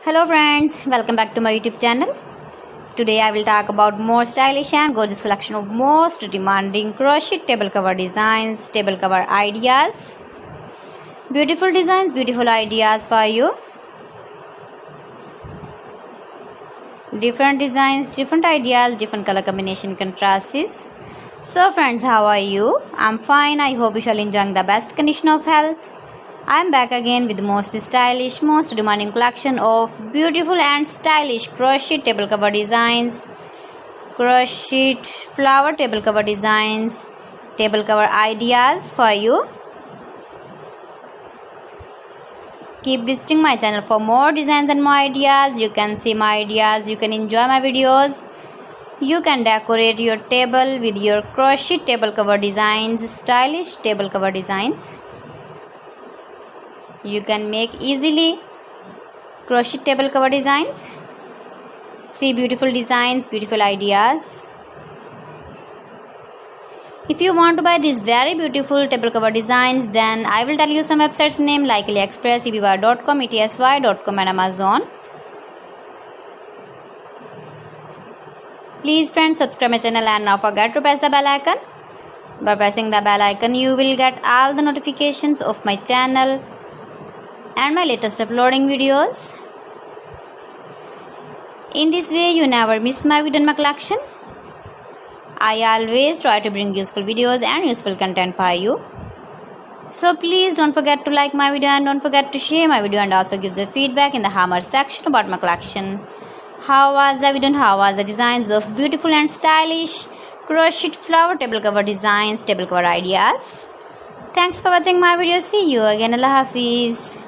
Hello friends, welcome back to my YouTube channel. Today I will talk about more stylish and gorgeous collection of most demanding crochet table cover designs, table cover ideas. Beautiful designs, beautiful ideas for you. Different designs, different ideas, different color combination contrasts. So friends, how are you? I'm fine. I hope you shall enjoy the best condition of health. I'm back again with the most stylish, most demanding collection of beautiful and stylish crochet table cover designs, crochet flower table cover designs, table cover ideas for you. Keep visiting my channel for more designs and more ideas. You can see my ideas, you can enjoy my videos. You can decorate your table with your crochet table cover designs, stylish table cover designs. You can make easily crochet table cover designs. See beautiful designs, beautiful ideas. If you want to buy these very beautiful table cover designs, then I will tell you some websites name like AliExpress, eBay.com, etsy.com and Amazon. Please friends, subscribe my channel and not forget to press the bell icon. By pressing the bell icon, you will get all the notifications of my channel and my latest uploading videos. In this way, you never miss my video and my collection. I always try to bring useful videos and useful content for you. So please don't forget to like my video and don't forget to share my video and also give the feedback in the hammer section about my collection. How was the video and how was the designs of beautiful and stylish crochet flower table cover designs, table cover ideas. Thanks for watching my video. See you again. Allah Hafiz.